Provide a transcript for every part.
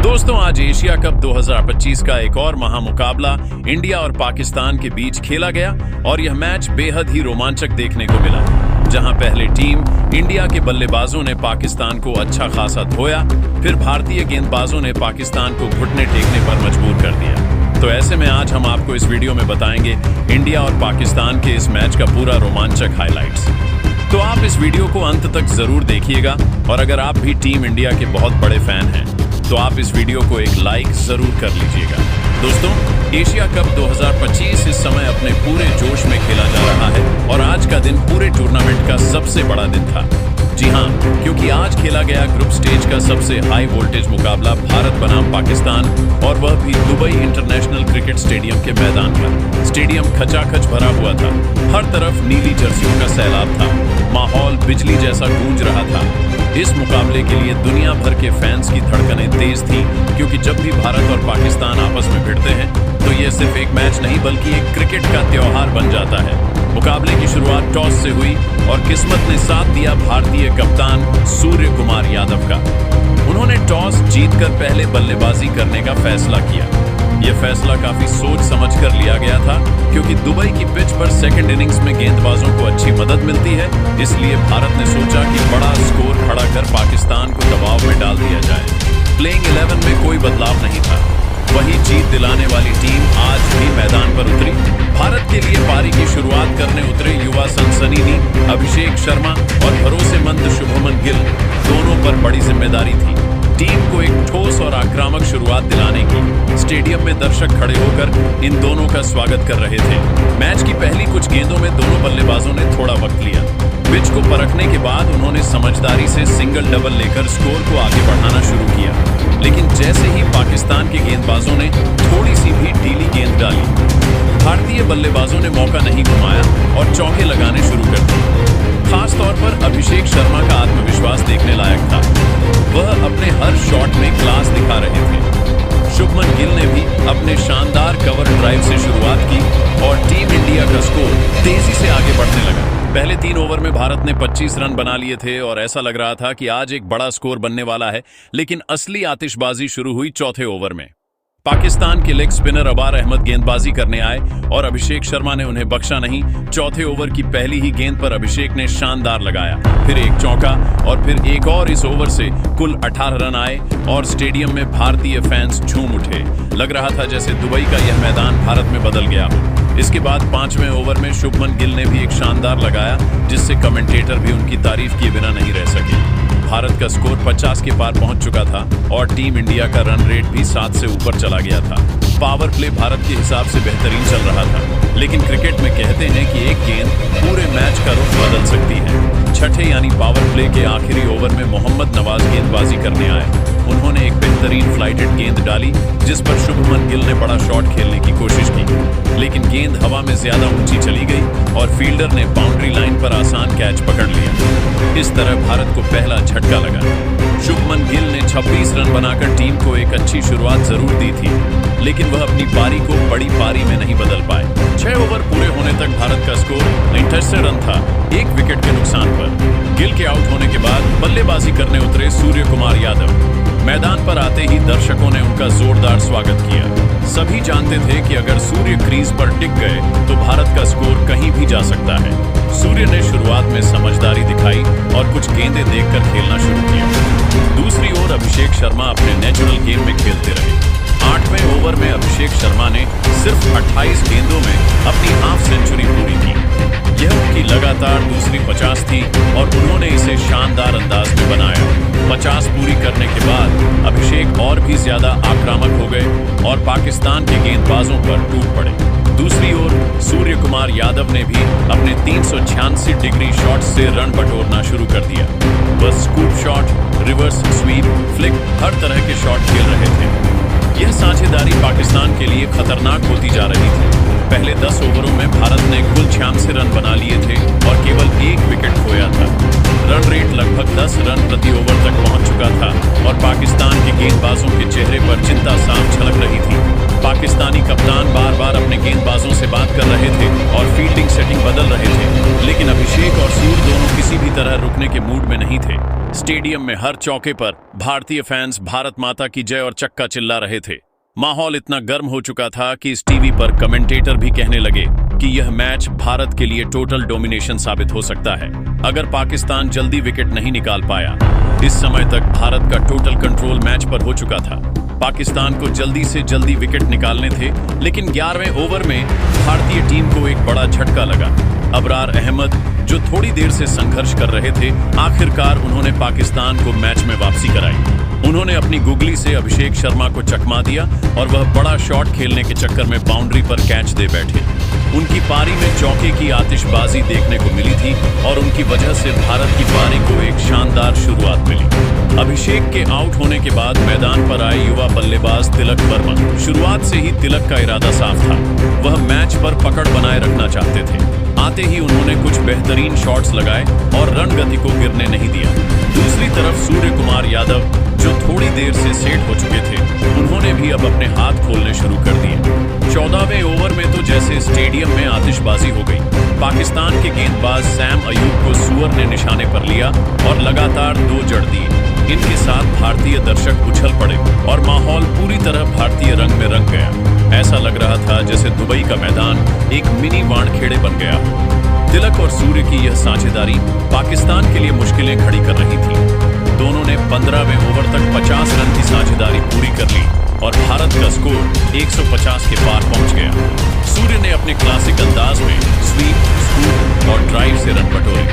दोस्तों, आज Asia cup 2025 का एक और महामुकाबला इंडिया और पाकिस्तान के बीच खेला गया और यह मैच बेहद ही रोमांचक देखने को मिला, जहां पहले टीम इंडिया के बल्लेबाजों ने पाकिस्तान को अच्छा खासा धोया, फिर भारतीय गेंदबाजों ने पाकिस्तान को घुटने टेकने पर मजबूर कर दिया। तो ऐसे में आज हम आपको इस वीडियो में बताएंगे इंडिया और पाकिस्तान के इस मैच का पूरा रोमांचक हाइलाइट्स। तो आप इस वीडियो को अंत तक जरूर देखिएगा और अगर आप भी टीम इंडिया के बहुत बड़े फैन हैं तो आप इस वीडियो को एक लाइक जरूर कर लीजिएगा। दोस्तों, एशिया कप 2025 इस समय अपने पूरे जोश में खेला जा रहा है और आज का दिन पूरे टूर्नामेंट का सबसे बड़ा दिन था। जी हाँ, क्योंकि आज खेला गया ग्रुप स्टेज का सबसे हाई वोल्टेज मुकाबला भारत बनाम पाकिस्तान, और वह भी दुबई इंटरनेशनल क्रिकेट स्टेडियम के मैदान पर। स्टेडियम खचाखच भरा हुआ था, हर तरफ नीली जर्सियों का सैलाब था, माहौल बिजली जैसा गूंज रहा था। इस मुकाबले के लिए दुनिया भर के फैंस की धड़कनें तेज थी, क्योंकि जब भी भारत और पाकिस्तान आपस में भिड़ते हैं तो ये सिर्फ एक मैच नहीं बल्कि एक क्रिकेट का त्योहार बन जाता है। मुकाबले की शुरुआत टॉस से हुई और किस्मत ने साथ दिया भारतीय कप्तान सूर्य कुमार यादव का। उन्होंने टॉस जीतकर पहले बल्लेबाजी करने का फैसला किया। यह फैसला काफी सोच समझकर लिया गया था, क्योंकि दुबई की पिच पर सेकंड इनिंग्स में गेंदबाजों को अच्छी मदद मिलती है, इसलिए भारत ने सोचा कि बड़ा स्कोर खड़ा कर पाकिस्तान को दबाव में डाल दिया जाए। प्लेइंग 11 में कोई बदलाव नहीं था, वही जीत दिलाने वाली टीम आज भी मैदान पर उतरी। भारत के लिए पारी की शुरुआत करने उतरे युवा सनसनीनी अभिषेक शर्मा और भरोसेमंद शुभमन गिल दोनों पर बड़ी जिम्मेदारी थी टीम को एक ठोस और आक्रामक शुरुआत दिलाने की। स्टेडियम में दर्शक खड़े होकर इन दोनों का स्वागत कर रहे थे। मैच की पहली कुछ गेंदों में दोनों बल्लेबाजों ने थोड़ा वक्त लिया। पिच को परखने के बाद उन्होंने समझदारी से सिंगल डबल लेकर स्कोर को आगे बढ़ाना शुरू किया, लेकिन जैसे ही पाकिस्तान के गेंदबाजों ने थोड़ी सी भी ढीली गेंद डाली, भारतीय बल्लेबाजों ने मौका नहीं घुमाया और चौके लगाने शुरू कर दिए। खास तौर पर अभिषेक शर्मा का आत्मविश्वास देखने लायक था, वह अपने हर शॉट में क्लास दिखा रहे थे। शुभमन गिल ने भी अपने शानदार कवर ड्राइव से शुरुआत की और टीम इंडिया का स्कोर तेजी से आगे बढ़ने लगा। पहले 3 ओवर में भारत ने 25 रन बना लिए थे और ऐसा लग रहा था कि आज एक बड़ा स्कोर बनने वाला है, लेकिन असली आतिशबाजी शुरू हुई चौथे ओवर में। पाकिस्तान के लेग स्पिनर अबार अहमद गेंदबाजी करने आए और अभिषेक शर्मा ने उन्हें बख्शा नहीं। चौथे ओवर की पहली ही गेंद पर अभिषेक ने शानदार लगाया, फिर एक चौका और फिर एक और। इस ओवर से कुल 18 रन आए और स्टेडियम में भारतीय फैंस झूम उठे। लग रहा था जैसे दुबई का यह मैदान भारत में बदल गया हो। इसके बाद 5वें ओवर में शुभमन गिल ने भी एक शानदार लगाया, जिससे कमेंटेटर भी उनकी तारीफ किए बिना नहीं रह सके। भारत का स्कोर 50 के पार पहुंच चुका था और टीम इंडिया का रन रेट भी 7 से ऊपर चला गया था। पावर प्ले भारत के हिसाब से बेहतरीन चल रहा था, लेकिन क्रिकेट में कहते हैं कि एक गेंद पूरे मैच का रुख बदल सकती है। छठे यानी पावर प्ले के आखिरी ओवर में मोहम्मद नवाज गेंदबाजी करने आए। उन्होंने एक बेहतरीन फ्लाइटेड गेंद डाली, जिस पर शुभमन गिल ने बड़ा शॉट खेलने की कोशिश की, लेकिन गेंद हवा में ज्यादा ऊंची चली गई और फील्डर ने बाउंड्री लाइन पर आसान कैच पकड़ लिया। इस तरह भारत को पहला झटका लगा। शुभमन गिल ने 26 रन बनाकर टीम को एक अच्छी शुरुआत जरूर दी थी, लेकिन वह अपनी पारी को बड़ी पारी में नहीं बदल पाए। 6 ओवर पूरे होने तक भारत का स्कोर 68 रन था, 1 विकेट के नुकसान पर। गिल के आउट होने के बाद बल्लेबाजी करने उतरे सूर्य कुमार यादव। मैदान पर आते ही दर्शकों ने उनका जोरदार स्वागत किया। सभी जानते थे कि अगर सूर्य क्रीज पर टिक गए तो भारत का स्कोर कहीं भी जा सकता है। सूर्य ने शुरुआत में समझदारी दिखाई और कुछ गेंदें देखकर खेलना शुरू किया। दूसरी ओर अभिषेक शर्मा अपने नेचुरल गेम में खेलते रहे। 8वें ओवर में अभिषेक शर्मा ने सिर्फ 28 गेंदों में अपनी हाफ सेंचुरी पूरी की। यह उनकी लगातार दूसरी 50 थी और उन्होंने इसे शानदार अंदाज में बनाया। 50 पूरी करने के बाद अभिषेक और भी ज्यादा आक्रामक हो गए और पाकिस्तान के गेंदबाजों पर टूट पड़े। दूसरी ओर सूर्य कुमार यादव ने भी अपने 386 डिग्री शॉट से रन बटोरना शुरू कर दिया। वह scoop shot, reverse sweep, flick, हर तरह के शॉट खेल रहे थे। यह साझेदारी पाकिस्तान के लिए खतरनाक होती जा रही थी। पहले 10 ओवरों में भारत ने कुल 86 रन बना लिए थे और केवल 1 विकेट खोया था। रन रेट लगभग 10 रन प्रति ओवर तक पहुंच चुका था और पाकिस्तान के गेंदबाजों के चेहरे पर चिंता साफ झलक रही थी। पाकिस्तानी कप्तान बार बार अपने गेंदबाजों से बात कर रहे थे और फील्डिंग सेटिंग बदल रहे थे, लेकिन अभिषेक और सूर्य दोनों किसी भी तरह रुकने के मूड में नहीं थे। स्टेडियम में हर चौके पर भारतीय फैंस भारत माता की जय और चक्का चिल्ला रहे थे। माहौल इतना गर्म हो चुका था कि इस टीवी पर कमेंटेटर भी कहने लगे कि यह मैच भारत के लिए टोटल डोमिनेशन साबित हो सकता है अगर पाकिस्तान जल्दी विकेट नहीं निकाल पाया। इस समय तक भारत का टोटल कंट्रोल मैच पर हो चुका था। पाकिस्तान को जल्दी से जल्दी विकेट निकालने थे, लेकिन 11वें ओवर में भारतीय टीम को एक बड़ा झटका लगा। अबरार अहमद, जो थोड़ी देर से संघर्ष कर रहे थे, आखिरकार उन्होंने पाकिस्तान को मैच में वापसी कराई। उन्होंने अपनी गुगली से अभिषेक शर्मा को चकमा दिया और वह बड़ा शॉट खेलने के चक्कर में बाउंड्री पर कैच दे बैठे। उनकी पारी में चौके की आतिशबाजी देखने को मिली थी और उनकी वजह से भारत की पारी को एक शानदार शुरुआत मिली। अभिषेक के आउट होने के बाद मैदान पर आए युवा बल्लेबाज तिलक वर्मा। शुरुआत से ही तिलक का इरादा साफ था, वह मैच पर पकड़ बनाए रखना चाहते थे। आते ही उन्होंने कुछ बेहतरीन शॉट्स लगाए और रन गति को गिरने नहीं दिया। दूसरी तरफ सूर्य कुमार यादव, जो थोड़ी देर से सेट हो चुके थे, उन्होंने भी अब अपने हाथ खोलने शुरू कर दिए। 14वें ओवर में तो जैसे स्टेडियम में आतिशबाजी हो गई। पाकिस्तान के गेंदबाज सैम अयूब को सुअर ने निशाने पर लिया और लगातार 2 जड़ दिए। इनके साथ भारतीय दर्शक उछल पड़े और माहौल पूरी तरह भारतीय रंग में रंग गया। ऐसा लग रहा था जैसे दुबई का मैदान एक मिनी वानखेड़े बन गया। तिलक और सूर्य की यह साझेदारी पाकिस्तान के लिए मुश्किलें खड़ी कर रही थी। दोनों ने 15वें ओवर तक 50 रन की साझेदारी पूरी कर ली और भारत का स्कोर 150 के पार पहुंच गया। सूर्य ने अपने क्लासिक अंदाज में स्वीप, स्कूप और ड्राइव से रन बटोरे,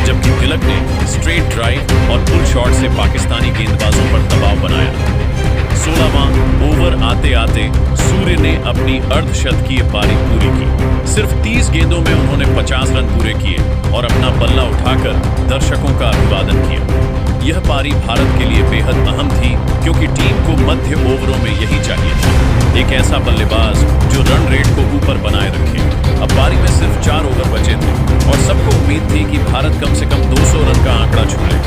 जबकि तिलक ने स्ट्रेट ड्राइव और पुल शॉट से पाकिस्तानी गेंदबाजों पर दबाव बनाया। 16वां ओवर आते आते सूर्य ने अपनी अर्धशतकीय पारी पूरी की। सिर्फ 30 गेंदों में उन्होंने 50 रन पूरे किए और अपना बल्ला उठाकर दर्शकों का अभिवादन किया। यह पारी भारत के लिए बेहद अहम थी, क्योंकि टीम को मध्य ओवरों में यही चाहिए था, एक ऐसा बल्लेबाज जो रन रेट को ऊपर बनाए रखे। अब पारी में सिर्फ 4 ओवर बचे थे और सबको उम्मीद थी कि भारत कम से कम 200 रन का आंकड़ा छू ले,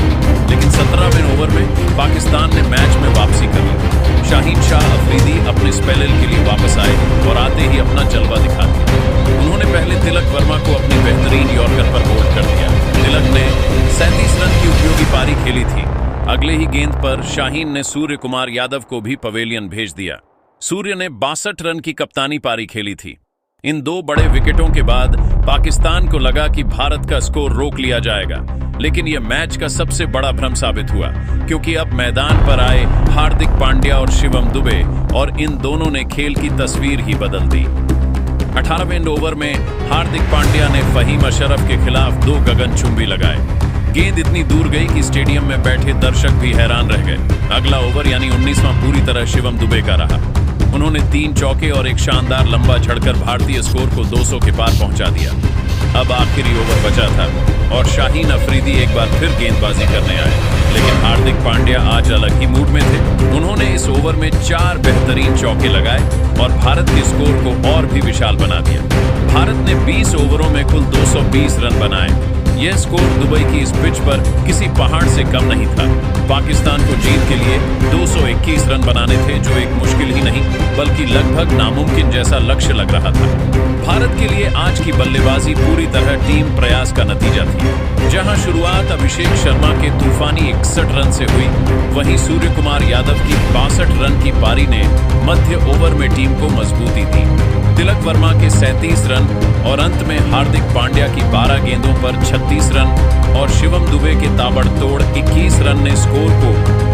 लेकिन 17वें ओवर में पाकिस्तान ने मैच में वापसी कर ली। शाहीन शाह अफरीदी अपने स्पेल के लिए वापस आए और आते ही अपना जलवा दिखा दिया। उन्होंने पहले तिलक वर्मा को अपनी बेहतरीन यॉर्कर पर बोल्ड कर दिया। तिलक ने 37 रन की उपयोगी पारी खेली थी। अगले ही गेंद पर शाहीन ने सूर्य कुमार यादव को भी पवेलियन भेज दिया। सूर्य ने 62 रन की कप्तानी पारी खेली थी। इन 2 बड़े विकेटों के बाद पाकिस्तान को लगा कि भारत का स्कोर रोक लिया जाएगा, लेकिन यह मैच का सबसे बड़ा भ्रम साबित हुआ, क्योंकि अब मैदान पर आए हार्दिक पांड्या और शिवम दुबे और इन दोनों ने खेल की तस्वीर ही बदल दी। 18वें ओवर में हार्दिक पांड्या ने फहीम अशरफ के खिलाफ 2 गगनचुंबी लगाए। गेंद इतनी दूर गई कि स्टेडियम में बैठे दर्शक भी हैरान रह गए। अगला ओवर यानी 19वां पूरी तरह शिवम दुबे का रहा। उन्होंने 3 चौके और एक शानदार लंबा झड़कर भारतीय स्कोर को 200 के पार पहुंचा दिया। अब आखिरी ओवर बचा था और शाहीन अफरीदी एक बार फिर गेंदबाजी करने आए, लेकिन हार्दिक पांड्या आज अलग ही मूड में थे। उन्होंने इस ओवर में 4 बेहतरीन चौके लगाए और भारत के स्कोर को और भी विशाल बना दिया। भारत ने 20 ओवरों में कुल 220 रन बनाए। यह स्कोर दुबई की इस पिच पर किसी पहाड़ से कम नहीं था। पाकिस्तान को जीत के लिए 221 रन बनाने थे, जो एक मुश्किल ही नहीं बल्कि लगभग नामुमकिन जैसा लक्ष्य लग रहा था। भारत के लिए आज की बल्लेबाजी पूरी तरह टीम प्रयास का नतीजा थी। जहां शुरुआत अभिषेक शर्मा के तूफानी 61 रन से हुई, वहीं सूर्य कुमार यादव की 62 रन की पारी ने मध्य ओवर में टीम को मजबूती दी। तिलक वर्मा के 37 रन और अंत में हार्दिक पांड्या की 12 गेंदों पर 36 रन और शिवम दुबे के ताबड़तोड़ 21 रन ने स्कोर को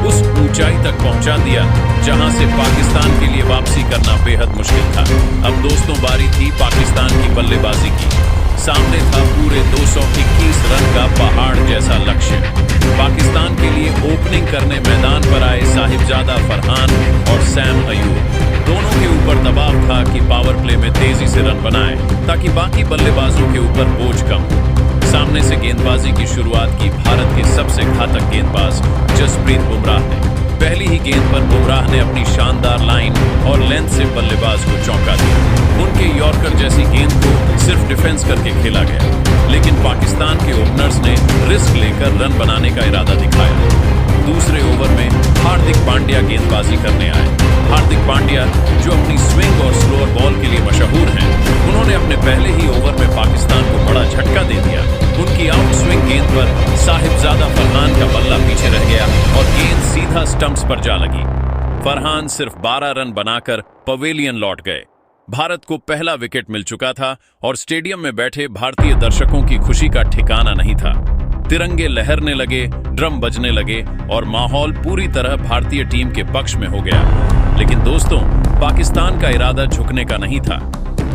उस ऊंचाई तक पहुंचा दिया जहां से पाकिस्तान के लिए वापसी करना बेहद मुश्किल था। अब दोस्तों, बारी थी पाकिस्तान की बल्लेबाजी की। सामने था पूरे 221 रन का पहाड़ जैसा लक्ष्य। पाकिस्तान के लिए ओपनिंग करने मैदान पर आए साहिबजादा फरहान और सैम अयूब। दोनों के ऊपर दबाव था कि पावर प्ले में तेजी से रन बनाए ताकि बाकी बल्लेबाजों के ऊपर बोझ कम हो। सामने से गेंदबाजी की शुरुआत की भारत के सबसे घातक गेंदबाज जसप्रीत बुमराह ने। पहली ही गेंद पर बुमराह ने अपनी शानदार लाइन और लेंथ से बल्लेबाज को चौंका दिया। उनके यॉर्कर जैसी गेंद को सिर्फ डिफेंस करके खेला गया, लेकिन पाकिस्तान के ओपनर्स ने रिस्क लेकर रन बनाने का इरादा दिखाया। दूसरे ओवर में हार्दिक पांड्या गेंदबाजी करने आए। हार्दिक पांड्या, जो अपनी स्विंग और स्लोअर बॉल के लिए मशहूर हैं, उन्होंने अपने पहले ही ओवर में पाकिस्तान को बड़ा झटका दे दिया। उनकी आउट स्विंग गेंद पर साहिबजादा फरहान का बल्ला पीछे रह गया और गेंद सीधा स्टंप्स पर जा लगी। फरहान सिर्फ 12 रन बनाकर पवेलियन लौट गए। भारत को पहला विकेट मिल चुका था और स्टेडियम में बैठे भारतीय दर्शकों की खुशी का ठिकाना नहीं था। तिरंगे लहरने लगे, ड्रम बजने लगे और माहौल पूरी तरह भारतीय टीम के पक्ष में हो गया। लेकिन दोस्तों, पाकिस्तान का इरादा झुकने का नहीं था।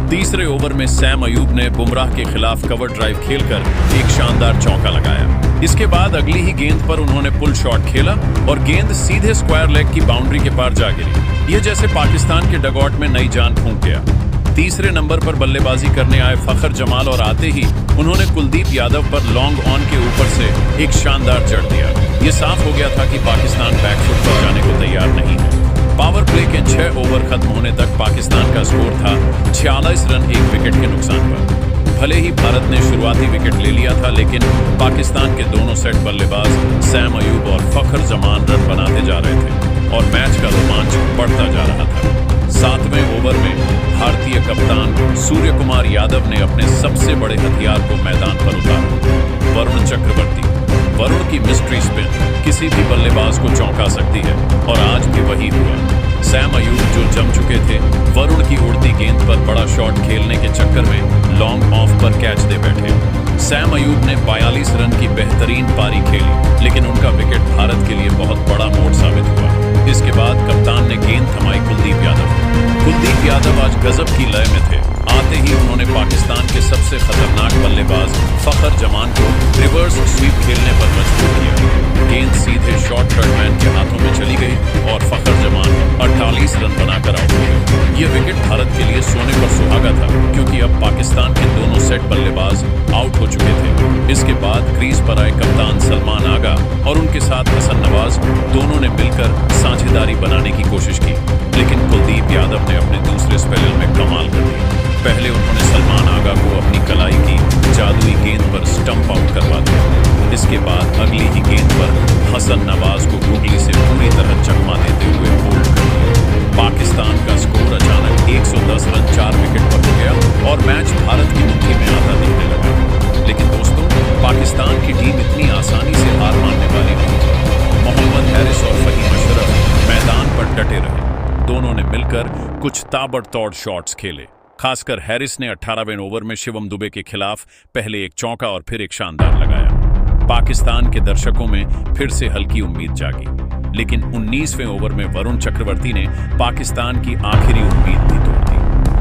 तीसरे ओवर में सैम अयूब ने बुमराह के खिलाफ कवर ड्राइव खेलकर एक शानदार चौका लगाया। इसके बाद अगली ही गेंद पर उन्होंने पुल शॉट खेला और गेंद सीधे स्क्वायर लेग की बाउंड्री के पार जा गिरी। यह जैसे पाकिस्तान के डगआउट में नई जान फूंक गया। तीसरे नंबर पर बल्लेबाजी करने आए फखर जमाल और आते ही उन्होंने कुलदीप यादव पर लॉन्ग ऑन के ऊपर से एक शानदार जड़ दिया। ये साफ हो गया था कि पाकिस्तान बैकफुट पर जाने को तैयार नहीं है। पावर प्ले के 6 ओवर खत्म होने तक पाकिस्तान का स्कोर था 46 रन 1 विकेट के नुकसान पर। भले ही भारत ने शुरुआती विकेट ले लिया था, लेकिन पाकिस्तान के दोनों सेट बल्लेबाज सैम अयूब और फखर जमान रन बनाते जा रहे थे और मैच का रोमांच बढ़ता जा रहा था। 7वें ओवर में भारतीय कप्तान सूर्य कुमार यादव ने अपने सबसे बड़े हथियार को मैदान पर उतारा, वरुण चक्रवर्ती। वरुण की मिस्ट्री स्पिन किसी भी बल्लेबाज को चौंका सकती है और आज भी वही हुआ। सैम अयूब, जो जम चुके थे, वरुण की उड़ती गेंद पर बड़ा शॉट खेलने के चक्कर में लॉन्ग ऑफ पर कैच दे बैठे। सैम अयूब ने 42 रन की बेहतरीन पारी खेली, लेकिन उनका विकेट भारत के लिए बहुत बड़ा मोड़ साबित हुआ। इसके बाद कप्तान ने गेंद थमाई कुलदीप यादव। कुलदीप यादव आज गजब की लय में थे। आते ही उन्होंने पाकिस्तान के सबसे खतरनाक बल्लेबाज फखर जमान को रिवर्स स्वीप खेलने पर मजबूर किया। गेंद सीधे शॉर्ट थर्डमैन के हाथों में चली गई और फखर जमान 48 रन बनाकर आउट हो गए। यह विकेट भारत के लिए सोने पर सुहागा था, क्योंकि अब पाकिस्तान के दोनों सेट बल्लेबाज आउट हो चुके थे। इसके बाद क्रीज पर आए कप्तान सलमान आगा और उनके साथ हसन नवाज, दोनों ने मिलकर साझेदारी बनाने की कोशिश की, लेकिन कुलदीप यादव ने अपने दूसरे स्पेल में कमाल कर दिया। पहले उन्होंने सलमान आगा को अपनी कलाई की जादुई गेंद पर स्टंप आउट करवा दिया। इसके बाद अगली ही गेंद पर हसन नवाज को गुगली से पूरी तरह चकमा देते हुए बोल्ड कर दिया। पाकिस्तान का स्कोर अचानक 110 रन 4 विकेट पर हो गया और मैच भारत की मुट्ठी में आता दिखने लगा। लेकिन दोस्तों, पाकिस्तान की टीम इतनी आसानी से हार मानने वाली नहीं थी। मोहम्मद हैरिस और फहीम अशरफ मैदान पर डटे रहे। दोनों ने मिलकर कुछ ताबड़तोड़ शॉट्स खेले। खासकर हैरिस ने 18वें ओवर में शिवम दुबे के खिलाफ पहले एक चौका और फिर एक शानदार लगाया। पाकिस्तान के दर्शकों में फिर से हल्की उम्मीद जागी, लेकिन 19वें ओवर में वरुण चक्रवर्ती ने पाकिस्तान की आखिरी उम्मीद भी तोड़ दी।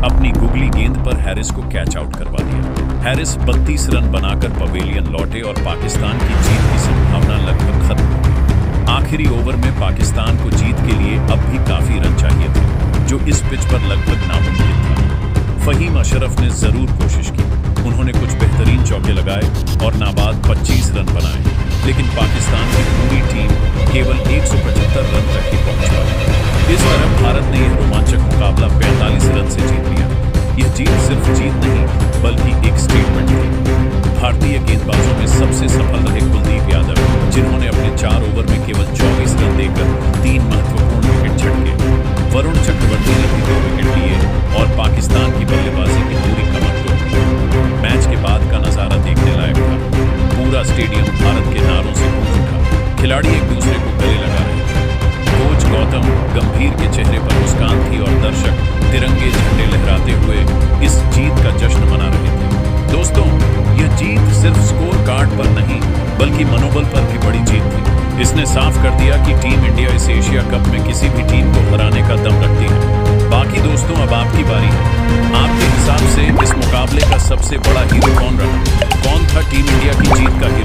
अपनी गुगली गेंद पर हैरिस को कैच आउट करवा दिया। हैरिस 32 रन बनाकर पवेलियन लौटे और पाकिस्तान की जीत की संभावना लगभग खत्म हो गई। आखिरी ओवर में पाकिस्तान को जीत के लिए अब भी काफी रन चाहिए थे, जो इस पिच पर लगभग नामुमकिन था। फहीम अशरफ ने जरूर कोशिश की। उन्होंने कुछ बेहतरीन चौके लगाए और नाबाद 25 रन बनाए, लेकिन पाकिस्तान की पूरी टीम केवल 175 रन तक ही पहुंच पाई। इस तरह भारत ने यह रोमांचक मुकाबला 45 रन से जीत लिया। यह जीत सिर्फ जीत नहीं, बल्कि एक स्टेटमेंट थी। भारतीय गेंदबाजों में सबसे सफल रहे कुलदीप यादव, जिन्होंने अपने 4 ओवर में केवल 24 रन देकर 3 महत्वपूर्ण विकेट झटके। वरुण चक्रवर्ती ने भी 2 विकेट लिए और पाकिस्तान की बल्लेबाजी की पूरी कमर तोड़ दी। मैच के बाद का नजारा देखने लायक था। पूरा स्टेडियम भारत के नारों से गूंज उठा। खिलाड़ी एक दूसरे को गले लगा रहे थे। कोच गौतम गंभीर के चेहरे पर मुस्कान थी और दर्शक तिरंगे झंडे लहराते हुए इस जीत का जश्न मना रहे थे। दोस्तों, यह जीत सिर्फ स्कोर कार्ड पर नहीं, बल्कि मनोबल पर भी बड़ी जीत थी। इसने साफ कर दिया कि टीम इंडिया इस एशिया कप में किसी भी टीम को हराने का दम रखती है। बाकी दोस्तों, अब आपकी बारी है। आपके हिसाब से इस मुकाबले का सबसे बड़ा हीरो कौन रहा? कौन था टीम इंडिया की जीत का हीरो?